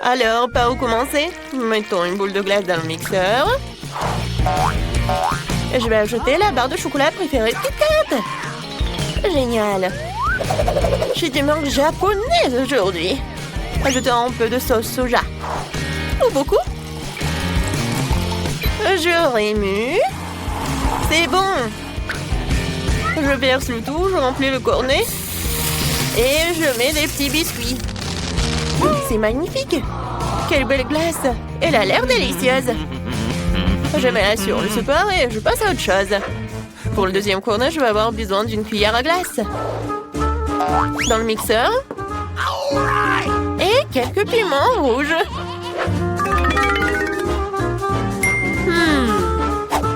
Alors, par où commencer? Mettons une boule de glace dans le mixeur. Je vais ajouter la barre de chocolat préférée de Kit Kat. Génial. J'ai du manque japonaise aujourd'hui. Ajoutons un peu de sauce soja. Ou beaucoup. Je remue. C'est bon. Je verse le tout, je remplis le cornet. Et je mets des petits biscuits. C'est magnifique. Quelle belle glace. Elle a l'air délicieuse. Je mets la sur le support et je passe à autre chose. Pour le deuxième cornet, je vais avoir besoin d'une cuillère à glace. Dans le mixeur. Et quelques piments rouges.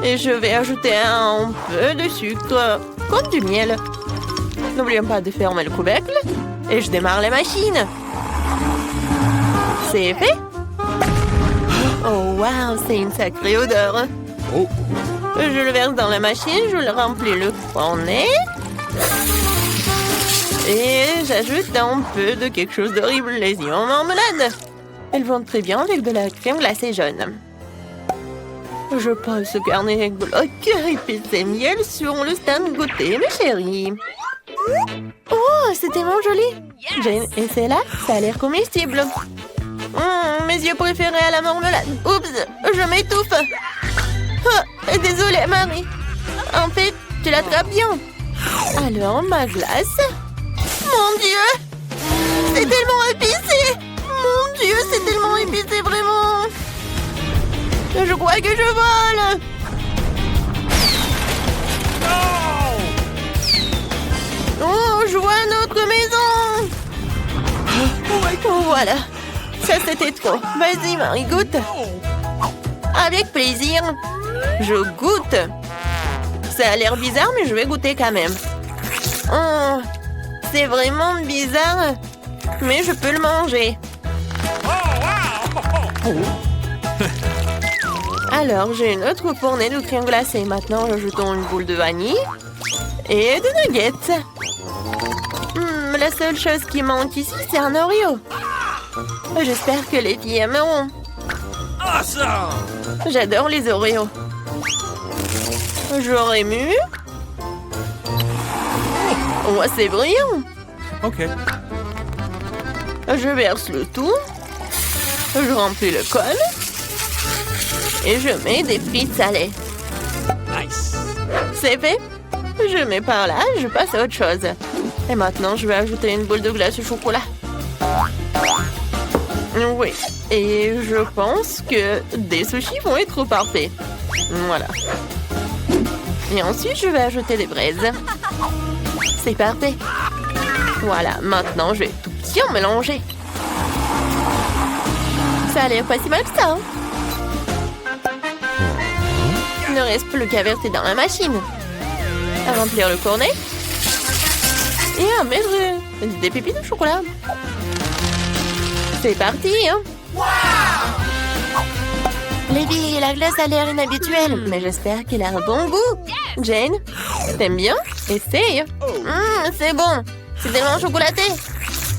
Et je vais ajouter un peu de sucre, comme du miel. N'oublions pas de fermer le couvercle. Et je démarre la machine. C'est fait. Oh, wow, c'est une sacrée odeur. Oh. Je le verse dans la machine, je le remplis le cornet. Et j'ajoute un peu de quelque chose d'horrible, les yeux en marmelade. Elles vont très bien avec de la crème glacée jaune. Je pose ce carnet avec bloc, épices et miel sur le stand goûter, mes chéris. Oh, c'est tellement joli. Jane, et c'est là, ça a l'air comestible. Mes yeux préférés à la marmelade. Oups, je m'étouffe. Oh, désolée, Marie. En fait, tu l'attrapes bien. Alors, ma glace. Mon Dieu, c'est tellement épicé. Mon Dieu, c'est tellement épicé, vraiment. Je crois que je vole. Oh, je vois notre maison. Oh, voilà. Ça, c'était trop. Vas-y, Marie, goûte. Avec plaisir. Je goûte. Ça a l'air bizarre, mais je vais goûter quand même. Oh, c'est vraiment bizarre, mais je peux le manger. Alors, j'ai une autre fournée de crème glacée. Maintenant, ajoutons une boule de vanille et de nuggets. La seule chose qui manque ici, c'est un Oreo. J'espère que les filles aimeront. J'adore les Oreos. Je remue. Oh, c'est brillant. Ok. Je verse le tout. Je remplis le col. Et je mets des frites salées. Nice. C'est fait. Je mets par là, je passe à autre chose. Et maintenant, je vais ajouter une boule de glace au chocolat. Oui. Et je pense que des sushis vont être parfaits. Voilà. Et ensuite, je vais ajouter des braises. C'est parfait. Voilà, maintenant, je vais tout bien mélanger. Ça a l'air pas si mal que ça. Il ne reste plus qu'à verser dans la machine. À remplir le cornet. Et à mettre des pépites de chocolat. C'est parti, hein. Les filles, la glace a l'air inhabituelle, mais j'espère qu'elle a un bon goût. Jane, t'aimes bien? Essaye. C'est bon. C'est tellement chocolaté.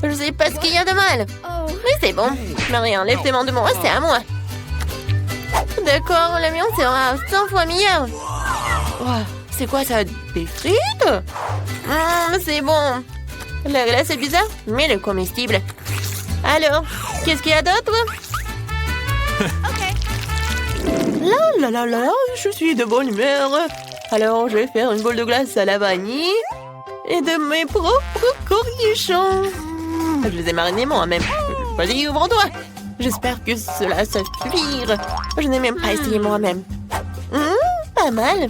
Je sais pas ce qu'il y a de mal. Mais c'est bon. Marie, enlève tes mains de moi, c'est à moi. D'accord, le mien sera 100 fois meilleur. Wow, c'est quoi ça? Des frites? C'est bon. La glace est bizarre, mais elle est comestible. Alors, qu'est-ce qu'il y a d'autre? Là, là, là, là, je suis de bonne humeur. Alors, je vais faire une boule de glace à la vanille et de mes propres cornichons. Je les ai marinés moi-même. Vas-y, ouvre-toi. J'espère que cela suffira. Je n'ai même pas essayé moi-même. Pas mal.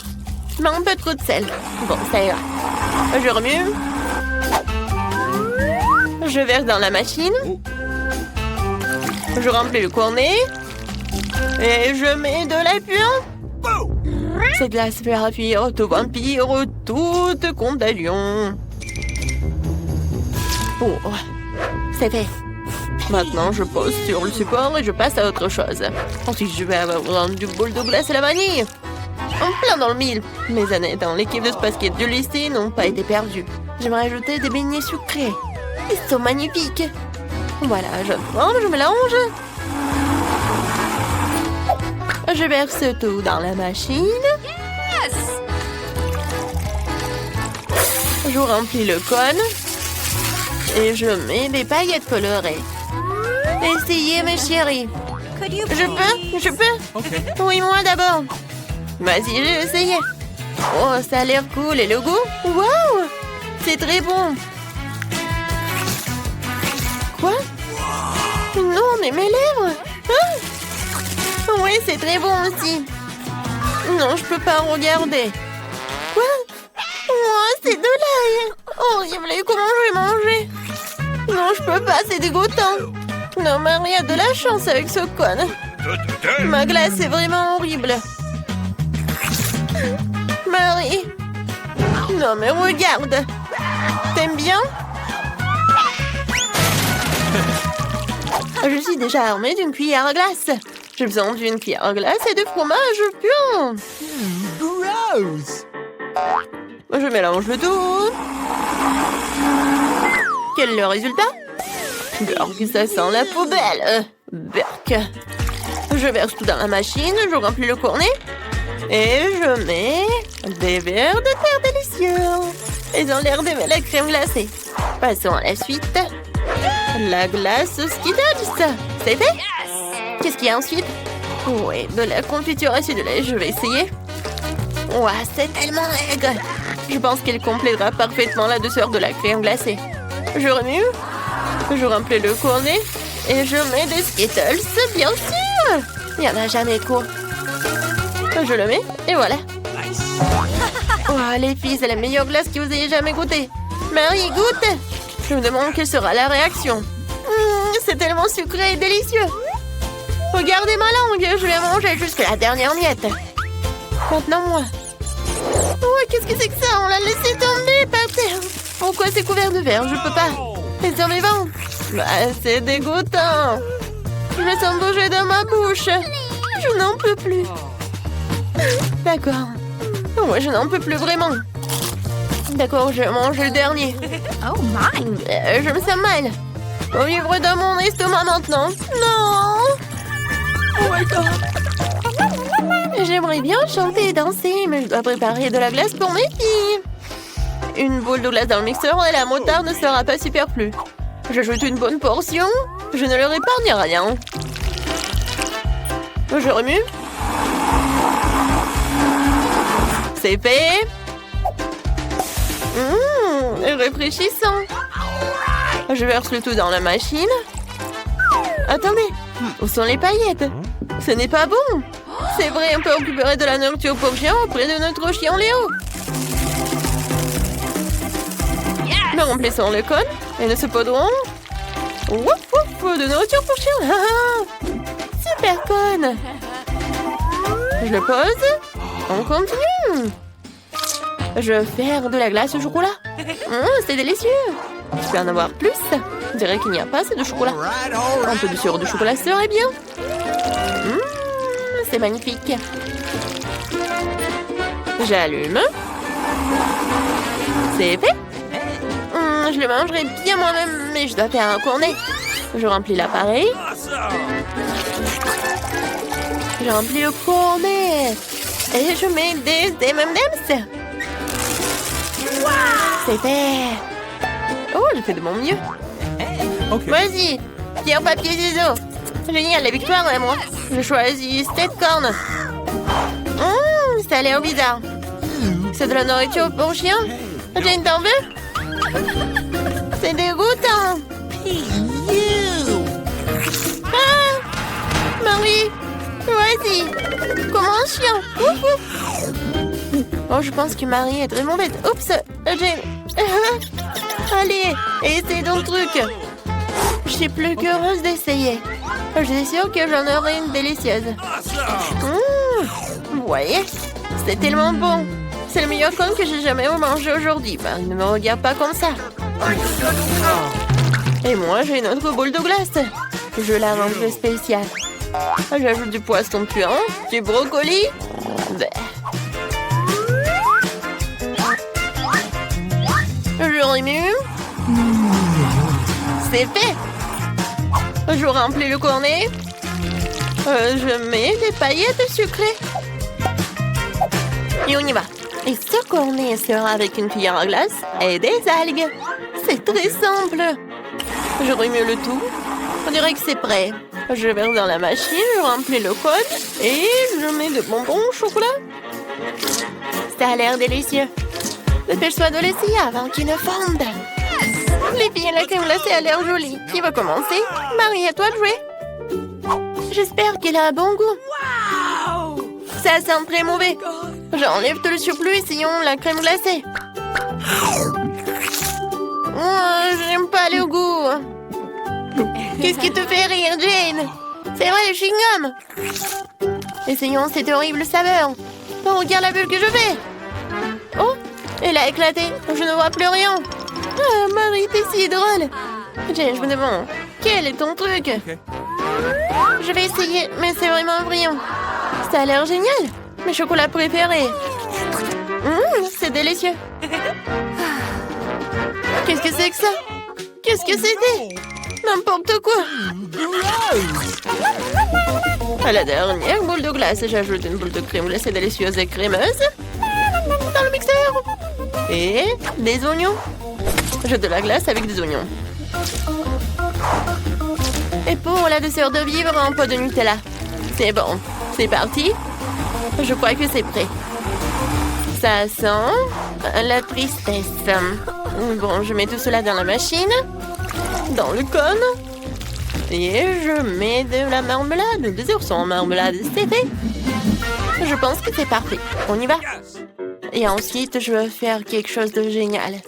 Mais un peu trop de sel. Bon, ça ira. Je remue. Je verse dans la machine. Je remplis le cornet. Et je mets de la puant. Cette glace fera fuir tout vampire, toute contagion. Oh, c'est fait. Maintenant, je pose sur le support et je passe à autre chose. Ensuite, je vais avoir du bol de glace à la vanille. En plein dans le mille. Mes années dans l'équipe de basket du lycée n'ont pas été perdues. J'aimerais ajouter des beignets sucrés. Ils sont magnifiques. Voilà, je forme, je mélange. Je verse tout dans la machine. Je remplis le cône. Et je mets des paillettes colorées. Essayez, mes chéris. Je peux? Oui, moi d'abord. Vas-y, je vais essayer. Oh, ça a l'air cool. Et le goût? Waouh! C'est très bon. Quoi? Non, mais mes lèvres! Ah! Oui, c'est très bon aussi. Non, je peux pas regarder. Quoi? Oh, c'est de l'ail. Horrible, comment je vais manger? Non, je peux pas, c'est dégoûtant. Non, Marie a de la chance avec ce cône. Ma glace est vraiment horrible. Marie. Non, mais regarde. T'aimes bien? Je suis déjà armée d'une cuillère à glace. J'ai besoin d'une cuillère à glace et de fromage pur. Gross! Je mélange le tout. Quel est le résultat? Burk, ça sent la poubelle. Burk. Je verse tout dans la machine, je remplis le cornet. Et je mets des verres de terre délicieux. Ils ont l'air d'aimer la crème glacée. Passons à la suite. La glace Skittles. C'est fait? Qu'est-ce qu'il y a ensuite? Oui, de la confiture acidulée. Je vais essayer. Ouah, c'est tellement aigre. Je pense qu'elle complétera parfaitement la douceur de la crème glacée. Je remue. Je remplis le cornet. Et je mets des Skittles, bien sûr. Il n'y en a jamais trop. Je le mets, et voilà. Oh, les filles, c'est la meilleure glace que vous ayez jamais goûtée. Marie, goûte. Je me demande quelle sera la réaction. C'est tellement sucré et délicieux. Regardez ma langue, je vais manger jusqu'à la dernière miette. Maintenant, moi. Oh, qu'est-ce que c'est que ça? On l'a laissé tomber par terre. Pourquoi c'est couvert de verre? Je peux pas. Les survivants. Bah, c'est dégoûtant. Je me sens bouger dans ma bouche. Je n'en peux plus. D'accord. Ouais, je n'en peux plus vraiment. D'accord, je mange le dernier. Oh my! Je me sens mal. Au vivre dans mon estomac maintenant. Non! Oh my God! J'aimerais bien chanter et danser, mais je dois préparer de la glace pour mes filles. Une boule de glace dans le mixeur et la moutarde ne sera pas superflue. J'ajoute une bonne portion. Je ne leur épargne rien. Je remue. C'est fait. Réfléchissant. Je verse le tout dans la machine. Attendez, où sont les paillettes? Ce n'est pas bon. C'est vrai, on peut récupérer de la nourriture pour chien auprès de notre chien Léo. Nous remplissons le cône et nous saupoudrons. Wouf wouf, de nourriture pour chien. Super cône. Je le pose. On continue. Je vais faire de la glace au chocolat. C'est délicieux. Je peux en avoir plus. Je dirais qu'il n'y a pas assez de chocolat. Un peu de sirop de chocolat serait bien. C'est magnifique. J'allume. C'est fait. Je le mangerai bien moi-même, mais je dois faire un cornet. Je remplis l'appareil. Je remplis le cornet. Et je mets des M&M's. C'est fait. Oh, j'ai fait de mon mieux. Okay. Vas-y, pierre, papier, ciseaux. Génial, la victoire est moi. Je choisis cette corne. Ça a l'air bizarre. C'est de la nourriture pour chien. Jane, t'en veux? C'est dégoûtant. Ah, Marie, vas-y. Comme un chien. Ouf, ouf. Oh, je pense que Marie est très mauvaise. Oups, Jane. Allez, essaye ton truc. Je suis plus qu'heureuse d'essayer. Je suis sûre que j'en aurai une délicieuse. Vous voyez, c'est tellement bon. C'est le meilleur cône que j'ai jamais mangé aujourd'hui. Marie, ne me regarde pas comme ça. Et moi, j'ai une autre boule de glace. Je la range spéciale. J'ajoute du poisson puant, du brocoli. Je remue. C'est fait. Je remplis le cornet. Je mets des paillettes sucrées. Et on y va. Et ce cornet sera avec une cuillère à glace et des algues. C'est très simple. Je remue le tout. On dirait que c'est prêt. Je verse dans la machine, je remplis le code et je mets de bonbons au chocolat. Ça a l'air délicieux. Dépêche-toi de l'essayer avant qu'il ne fonde. Les filles, la crème glacée a l'air jolie. Qui va commencer? Marie, à toi de jouer. J'espère qu'elle a un bon goût. Ça sent très mauvais. J'enlève tout le surplus, essayons la crème glacée. Oh, j'aime pas le goût. Qu'est-ce qui te fait rire, Jane? C'est vrai, le chewing-gum. Essayons cette horrible saveur. Oh, regarde la bulle que je fais. Oh, elle a éclaté. Je ne vois plus rien. Ah, Marie, t'es si drôle. Jane, je me demande, quel est ton truc? Je vais essayer, mais c'est vraiment brillant. Ça a l'air génial. Mes chocolats préférés. C'est délicieux. Qu'est-ce que c'est que ça? Qu'est-ce que c'était? N'importe quoi. À la dernière boule de glace, j'ajoute une boule de crème glacée délicieuse et crémeuse dans le mixeur. Et des oignons. Je de la glace avec des oignons. Et pour la douceur de vivre, un pot de Nutella. C'est bon. C'est parti. Je crois que c'est prêt. Ça sent la tristesse. Bon, je mets tout cela dans la machine. Dans le cône. Et je mets de la marmelade. Des oursons en marmelade, c'est fait. Je pense que c'est parfait. On y va. Et ensuite, je vais faire quelque chose de génial.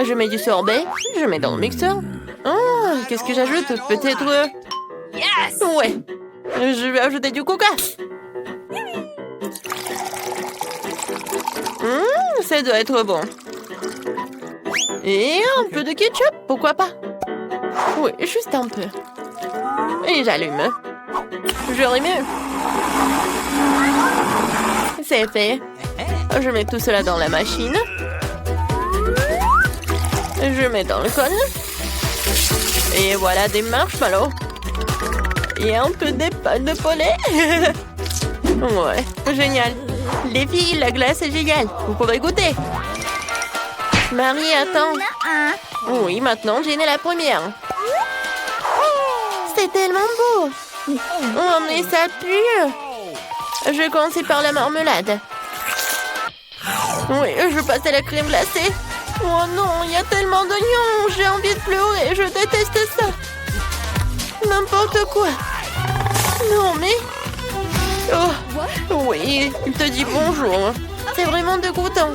Je mets du sorbet. Je mets dans le mixeur. Oh, qu'est-ce que j'ajoute? Peut-être... Ouais. Je vais ajouter du coca. Ça doit être bon. Et un peu de ketchup, pourquoi pas? Oui, juste un peu. Et j'allume. Je remue. C'est fait. Je mets tout cela dans la machine. Je mets dans le cône. Et voilà des marshmallows. Et un peu des pâtes de poulet. Ouais, génial. Les filles, la glace est géniale. Vous pouvez goûter. Marie, attends. Oui, maintenant, Jane est la première. C'est tellement beau. Oh, mais ça pue. Je vais commencer par la marmelade. Oui, je passe à la crème glacée. Oh non, il y a tellement d'oignons. J'ai envie de pleurer. Je déteste ça. N'importe quoi. Non, mais... Oh, oui, il te dit bonjour. C'est vraiment dégoûtant.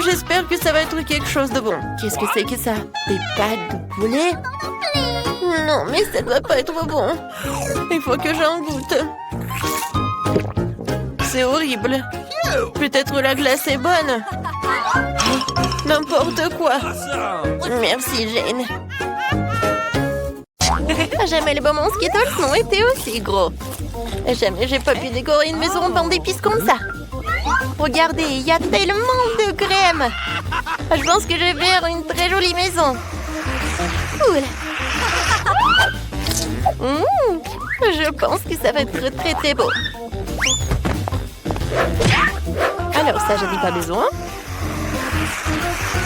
J'espère que ça va être quelque chose de bon. Qu'est-ce que c'est que ça? Des pâtes de poulet? Non, mais ça doit pas être bon. Il faut que j'en goûte. C'est horrible. Peut-être la glace est bonne. N'importe quoi. Merci, Jane. Jamais les bonbons Skittles n'ont été aussi gros. Jamais j'ai pas pu décorer une maison en d'épices comme ça. Regardez, il y a tellement de crème. Je pense que je vais faire une très jolie maison. Cool. Je pense que ça va être très très beau. Alors ça, j'en ai pas besoin.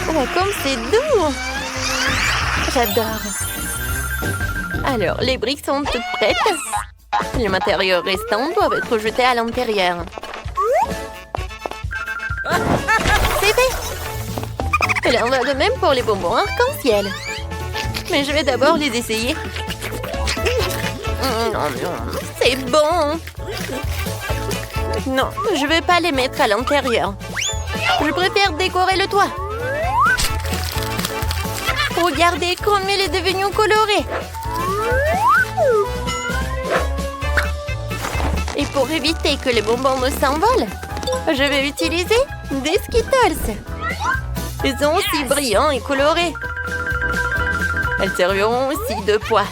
Oh, comme c'est doux. J'adore. Alors, les briques sont toutes prêtes. Les matériaux restants doivent être jetés à l'intérieur. C'est fait. Il en va de même pour les bonbons arc-en-ciel. Mais je vais d'abord les essayer. C'est bon. Non, je vais pas les mettre à l'intérieur. Je préfère décorer le toit. Regardez comme il est devenu coloré. Et pour éviter que les bonbons ne s'envolent, je vais utiliser des Skittles. Ils sont aussi brillants et colorés. Elles serviront aussi de poids.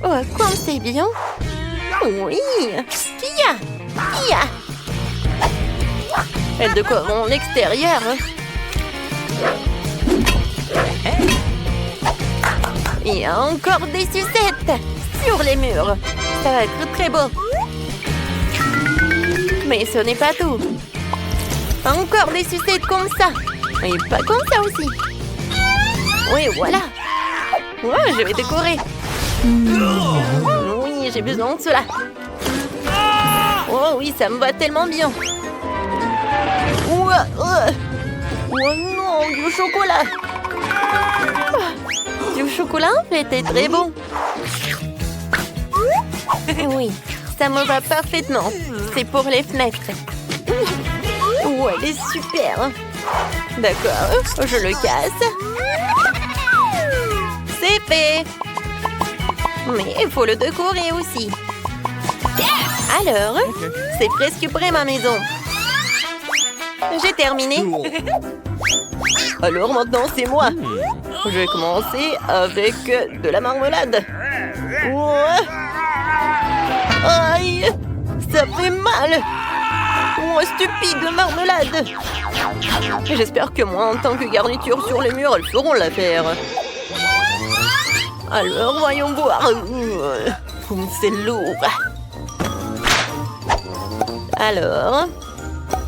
Oh, comme c'est bien. Oui. Kia. Elles décoreront l'extérieur. Et encore des sucettes sur les murs. Ça va être très beau. Mais ce n'est pas tout. Encore des sucettes comme ça. Et pas comme ça aussi. Oui, voilà. Ouais, je vais décorer. Oui, j'ai besoin de cela. Oh oui, ça me va tellement bien. Oh non, du chocolat. Du chocolat, en fait, est très bon. Oui, ça me va parfaitement. C'est pour les fenêtres. Oh, elle est super. D'accord, je le casse. C'est fait. Mais il faut le décorer aussi. Alors, c'est presque prêt ma maison. J'ai terminé. Alors maintenant, c'est moi. Je vais commencer avec de la marmelade. Ouais. Aïe, ça fait mal. Oh, stupide marmelade. J'espère que moi, en tant que garniture sur les murs, elles feront l'affaire. Alors, voyons voir. Comme c'est lourd. Alors,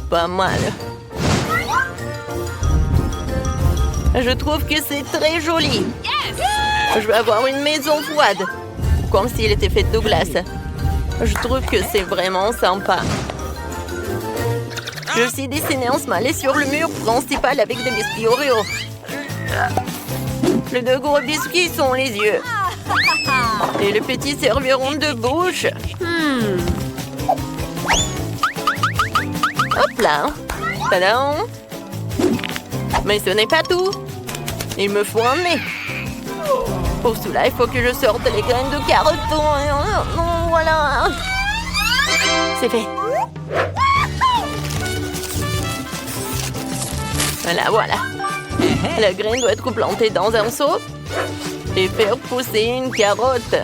pas mal. Je trouve que c'est très joli. Je vais avoir une maison froide. Comme s'il était fait de glace. Je trouve que c'est vraiment sympa. Je suis dessiné en smiley sur le mur principal avec des biscuits Oreo. Les deux gros biscuits sont les yeux. Et les petits serviront de bouche. Hop là. Tadam. Mais ce n'est pas tout. Il me faut un nez. Pour cela, il faut que je sorte les graines de carottes. Voilà. C'est fait. Voilà. La graine doit être plantée dans un seau et faire pousser une carotte.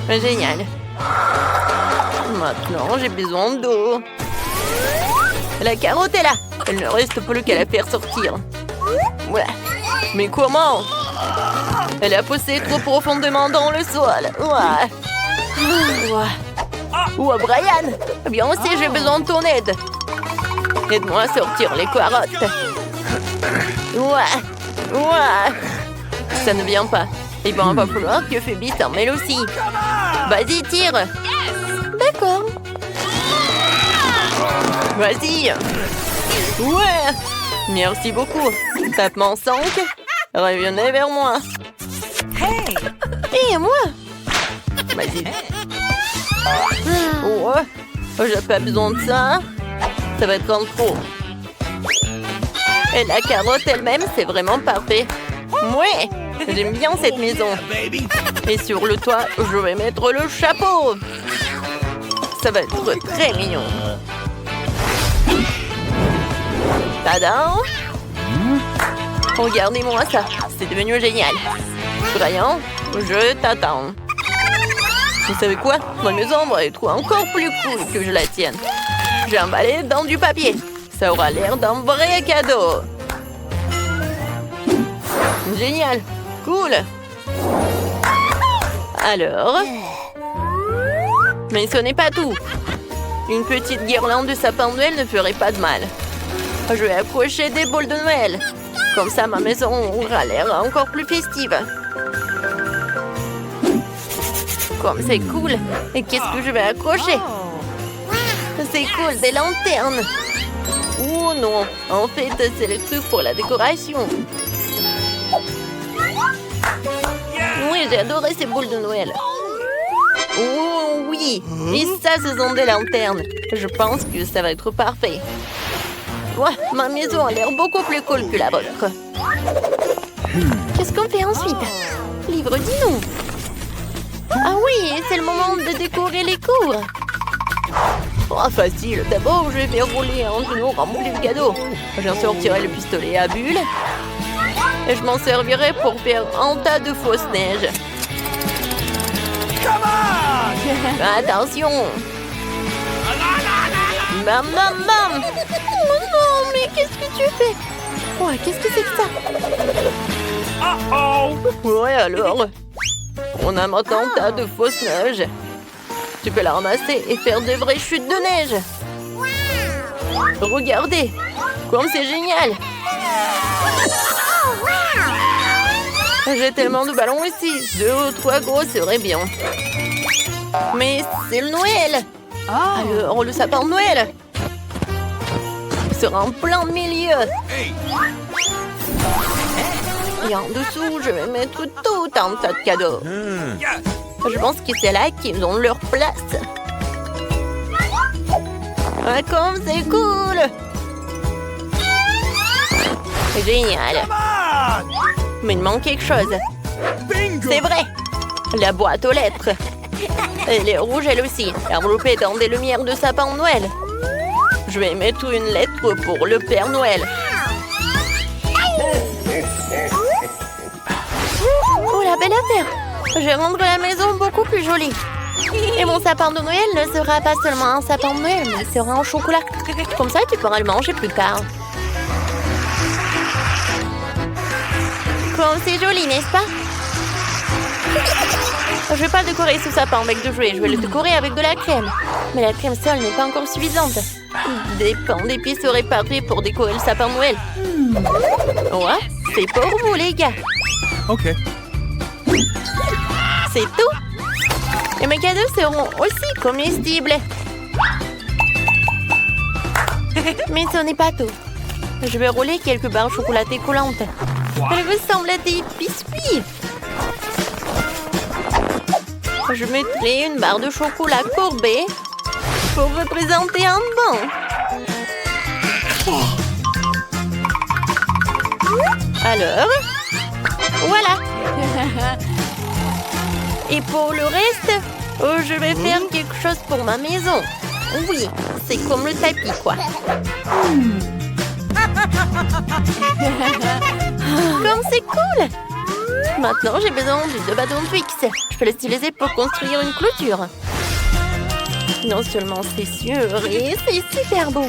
Génial. Maintenant, j'ai besoin d'eau. La carotte est là. Il ne reste plus qu'à la faire sortir. Ouais. Mais comment? Elle a poussé trop profondément dans le sol. Ouais. Ouais, Brian. Bien aussi, j'ai besoin de ton aide. Aide-moi à sortir les carottes. Ouais. Ça ne vient pas. Et ben, il va falloir que Phoebe s'en mêle aussi. Vas-y, tire. D'accord. Vas-y. Ouais. Merci beaucoup. Tapement 5. Revenez vers moi. Et moi. Vas-y. Ouais. J'ai pas besoin de ça. Ça va être en trop. Et la carotte elle-même, c'est vraiment parfait. Ouais. J'aime bien cette maison. Et sur le toit, je vais mettre le chapeau. Ça va être très mignon. Tadam! Regardez-moi ça. C'est devenu génial. Brian, je t'attends. Vous savez quoi? Ma maison va être encore plus cool que je la tienne. J'ai emballé dans du papier. Ça aura l'air d'un vrai cadeau. Génial. Cool. Alors... Mais ce n'est pas tout. Une petite guirlande de sapin de Noël ne ferait pas de mal. Je vais accrocher des boules de Noël. Comme ça, ma maison aura l'air encore plus festive. Comme c'est cool. Et qu'est-ce que je vais accrocher? C'est cool, des lanternes. Oh non, en fait, c'est le truc pour la décoration. Oui, j'ai adoré ces boules de Noël. Oh oui, et ça, ce sont des lanternes. Je pense que ça va être parfait. Ouais, ma maison a l'air beaucoup plus cool que la vôtre. Qu'est-ce qu'on fait ensuite? Livre dis non. Ah oui, c'est le moment de décorer les cours. Oh, facile. D'abord, je vais faire rouler un genou rempli de cadeaux. J'en sortirai le pistolet à bulles. Et je m'en servirai pour faire un tas de fausses neiges. Attention! Bam, bam, bam! Oh non, mais qu'est-ce que tu fais? Ouais, qu'est-ce que c'est que ça? Uh-oh! Ouais, alors? On a maintenant un tas de fausses neiges. Tu peux la ramasser et faire de vraies chutes de neige. Regardez, comme c'est génial. J'ai tellement de ballons ici. 2 ou 3 gros serait bien. Mais c'est le Noël. Alors, le sapin de Noël sera en plein milieu. Et en dessous, je vais mettre tout un tas de cadeaux. Je pense que c'est là qu'ils ont leur place. Ah, comme c'est cool! Génial! Mais il manque quelque chose. Bingo! C'est vrai! La boîte aux lettres. Elle est rouge elle aussi, enveloppée dans des lumières de sapin de Noël. Je vais mettre une lettre pour le Père Noël. Oh, la belle affaire! Je rendre la maison beaucoup plus jolie. Et mon sapin de Noël ne sera pas seulement un sapin de Noël, mais il sera en chocolat. Comme ça, tu pourras le manger plus tard. Comme c'est joli, n'est-ce pas? Je vais pas décorer ce sapin avec de jouets, je vais le décorer avec de la crème. Mais la crème seule n'est pas encore suffisante. Des pains d'épices seraient parfaits pour décorer le sapin de Noël. Ouais, c'est pour vous, les gars. OK. C'est tout. Et mes cadeaux seront aussi comestibles. Mais ce n'est pas tout. Je vais rouler quelques barres chocolatées collantes. Elles ressemblent à des biscuits. Je mettrai une barre de chocolat courbée pour représenter un banc. Alors, voilà. Et pour le reste, je vais faire quelque chose pour ma maison. Oui, c'est comme le tapis, quoi. Comme c'est cool! Maintenant, j'ai besoin de 2 bâtons Twix. Je peux les utiliser pour construire une clôture. Non seulement c'est sûr, et c'est super beau.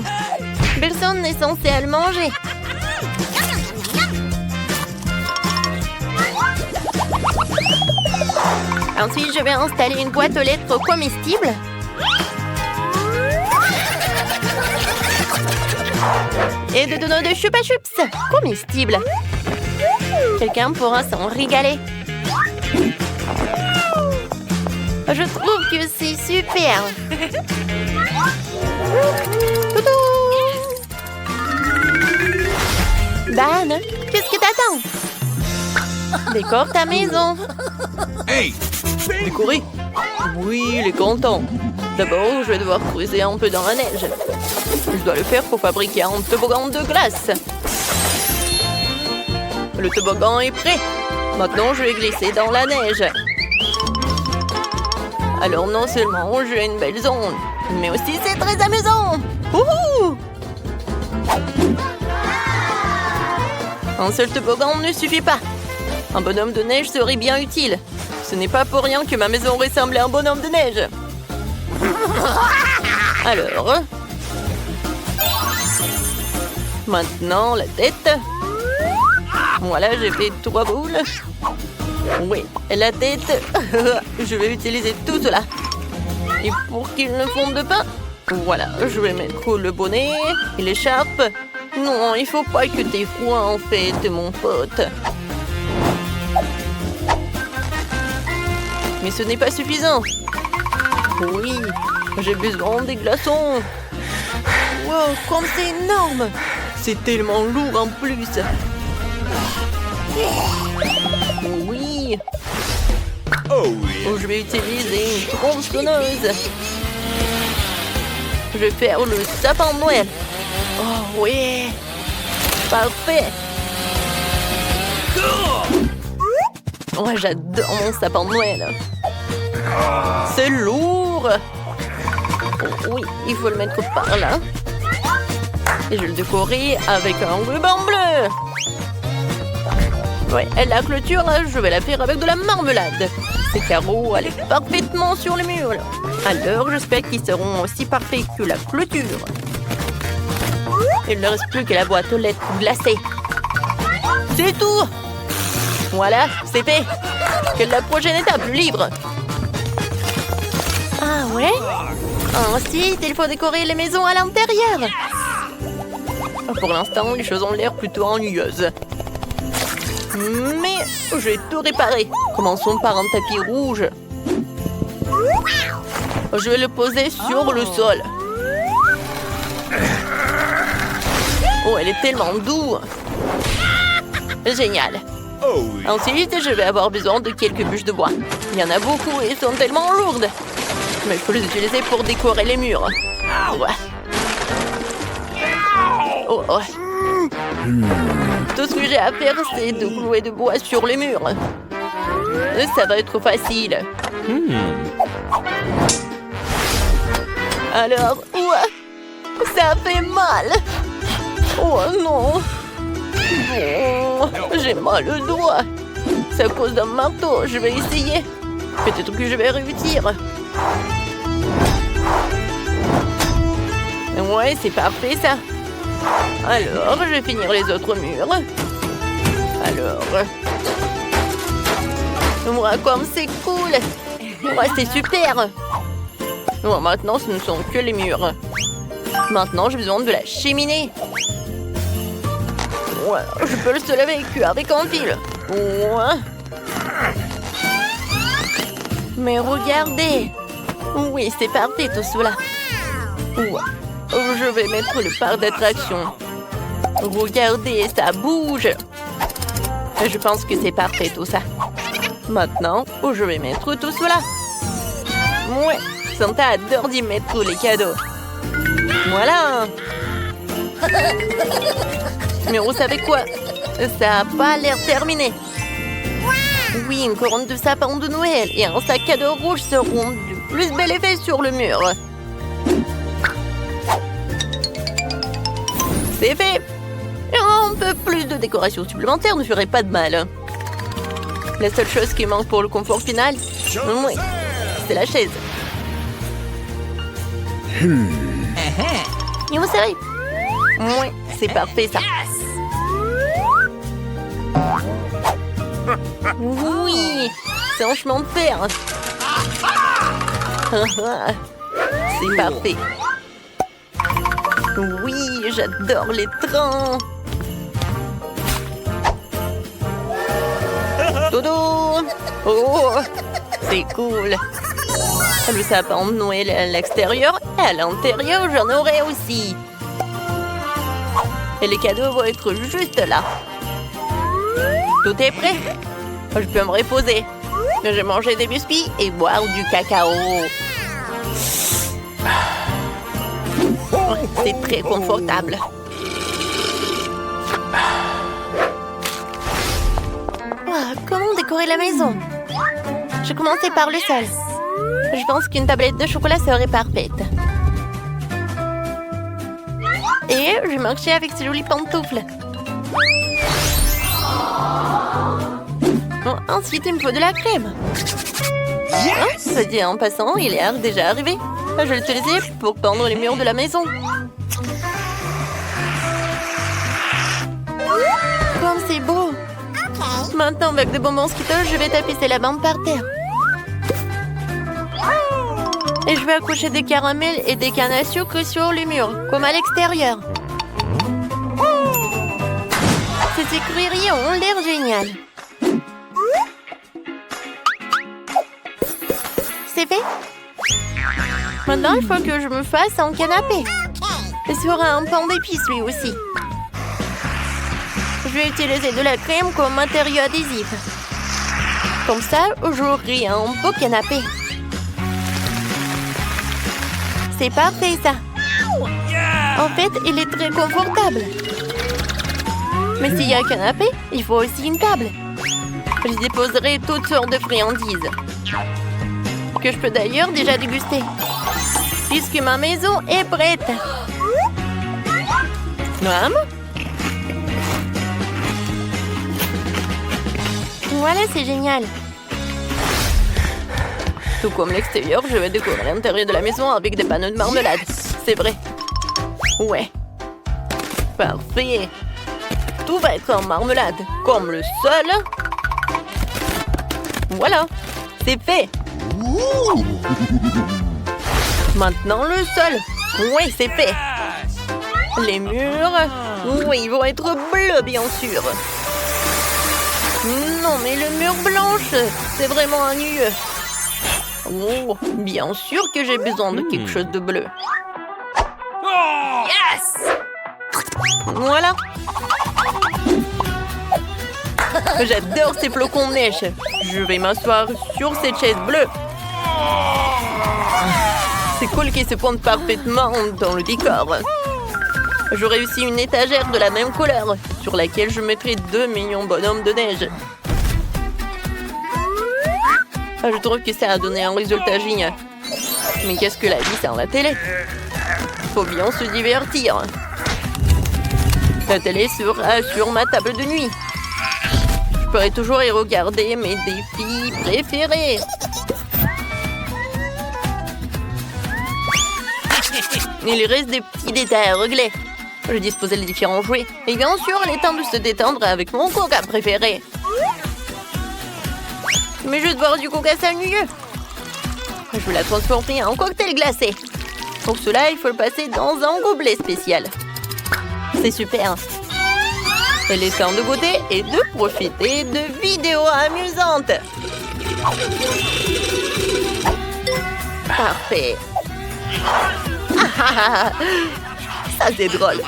Personne n'est censé à le manger. Ensuite, je vais installer une boîte aux lettres comestible. Et de donuts de Chupa Chups comestibles. Quelqu'un pourra s'en régaler. Je trouve que c'est super. Dan, qu'est-ce que t'attends? Décore ta maison. Hey! Décorer? Oui, il est content. D'abord, je vais devoir creuser un peu dans la neige. Je dois le faire pour fabriquer un toboggan de glace. Le toboggan est prêt. Maintenant, je vais glisser dans la neige. Alors, non seulement j'ai une belle zone, mais aussi c'est très amusant. Wouhou! Un seul toboggan ne suffit pas. Un bonhomme de neige serait bien utile. Ce n'est pas pour rien que ma maison ressemble à un bonhomme de neige. Alors... Maintenant, la tête. Voilà, j'ai fait 3 boules. Oui, la tête. Je vais utiliser tout cela. Et pour qu'il ne fonde pas, voilà, je vais mettre le bonnet et l'écharpe. Non, il faut pas que t'aies froid en fait, mon pote. Mais ce n'est pas suffisant. Oui, j'ai besoin des glaçons. Wow, comme c'est énorme. C'est tellement lourd en plus. Oui. Oh yeah! Je vais utiliser une tronçonneuse. Je vais faire le sapin de Noël. Oh oui. Parfait. Oh, j'adore mon sapin de Noël. C'est lourd. Oh, oui, il faut le mettre par là. Et je vais le décorer avec un ruban bleu. Ouais, et la clôture, je vais la faire avec de la marmelade. Ces carreaux allaient parfaitement sur le mur. Alors, j'espère qu'ils seront aussi parfaits que la clôture. Il ne reste plus que la boîte aux lettres glacée. C'est tout. Voilà, c'est fait. Quelle est la prochaine étape, libre? Ah ouais? Ensuite, il faut décorer les maisons à l'intérieur. Pour l'instant, les choses ont l'air plutôt ennuyeuses. Mais j'ai tout réparé. Commençons par un tapis rouge. Je vais le poser sur le sol. Oh, elle est tellement douce. Génial. Oh oui. Ensuite, je vais avoir besoin de quelques bûches de bois. Il y en a beaucoup et elles sont tellement lourdes. Mais il faut les utiliser pour décorer les murs. Ouais. Oh, oh. Tout ce que j'ai à faire, c'est de clouer de bois sur les murs. Ça va être facile. Alors, ouais, ça fait mal. Oh non. Oh, j'ai mal au doigt. C'est à cause d'un marteau. Je vais essayer. Peut-être que je vais réussir. Ouais, c'est parfait ça. Alors, je vais finir les autres murs. Alors... Ouais, comme c'est cool. Ouais, c'est super. Bon, maintenant, ce ne sont que les murs. Maintenant, j'ai besoin de la cheminée. Ouais, je peux le seul avec un fil. Ouais. Mais regardez. Oui, c'est parfait tout cela. Ouais. Je vais mettre le parc d'attraction. Regardez, ça bouge. Je pense que c'est parfait tout ça. Maintenant, je vais mettre tout cela. Ouais, Santa adore d'y mettre les cadeaux. Voilà. Mais vous savez quoi? Ça n'a pas l'air terminé. Oui, une couronne de sapin de Noël et un sac à dos rouge seront du plus bel effet sur le mur. C'est fait. Un peu plus de décoration supplémentaire ne ferait pas de mal. La seule chose qui manque pour le confort final, oui, c'est la chaise. Et vous savez, oui, c'est parfait ça. Oui, c'est un chemin de fer. C'est parfait. Oui, j'adore les trains. Dodo! Oh, c'est cool. Le sapin de Noël à l'extérieur et à l'intérieur, j'en aurai aussi. Et les cadeaux vont être juste là. Tout est prêt. Je peux me reposer. Je vais manger des biscuits et boire du cacao. C'est très confortable. Comment décorer la maison? Je commençais par le sol. Je pense qu'une tablette de chocolat serait parfaite. Et je marchais avec ces jolies pantoufles. Bon, ensuite, il me faut de la crème. Oh, ça dit en passant, il est déjà arrivé. Je vais l'utiliser pour peindre les murs de la maison. Comme c'est beau. Maintenant, avec des bonbons Skittles, je vais tapisser la bande par terre. Et je vais accrocher des caramels et des cannes à sucre sur les murs, comme à l'extérieur. Ces écrieries ont l'air géniales. C'est fait. Maintenant, il faut que je me fasse un canapé. Et sur un pain d'épices, lui aussi. Je vais utiliser de la crème comme matériau adhésif. Comme ça, j'aurai un beau canapé. C'est parfait, ça. En fait, il est très confortable. Mais s'il y a un canapé, il faut aussi une table. Je déposerai toutes sortes de friandises. Que je peux d'ailleurs déjà déguster. Puisque ma maison est prête. Maman? Voilà, c'est génial. Tout comme l'extérieur, je vais décorer l'intérieur de la maison avec des panneaux de marmelade. C'est vrai. Ouais. Parfait. tout va être en marmelade, comme le sol. Voilà, c'est fait. Maintenant le sol. Oui, c'est fait. Les murs. Oui, ils vont être bleus, bien sûr. Non, mais le mur blanche, c'est vraiment ennuyeux. Oh, bien sûr que j'ai besoin de quelque chose de bleu. Yes! Voilà. J'adore ces flocons de neige. Je vais m'asseoir sur cette chaise bleue. C'est cool qu'ils se pointent parfaitement dans le décor. J'aurai aussi une étagère de la même couleur sur laquelle je mettrai 2 millions bonhommes de neige. Je trouve que ça a donné un résultat génial. Mais qu'est-ce que la vie sans la télé? Faut bien se divertir. La télé sera sur ma table de nuit. Je pourrai toujours y regarder mes défis préférés. Il reste des petits détails à régler. Je disposais les différents jouets. Et bien sûr, il est temps de se détendre avec mon coca préféré. Mais je vais boire du coca, c'est ennuyeux. Je vais la transformer en cocktail glacé. Pour cela, il faut le passer dans un gobelet spécial. C'est super. Il est temps de goûter et de profiter de vidéos amusantes. Parfait. Ça, c'est drôle.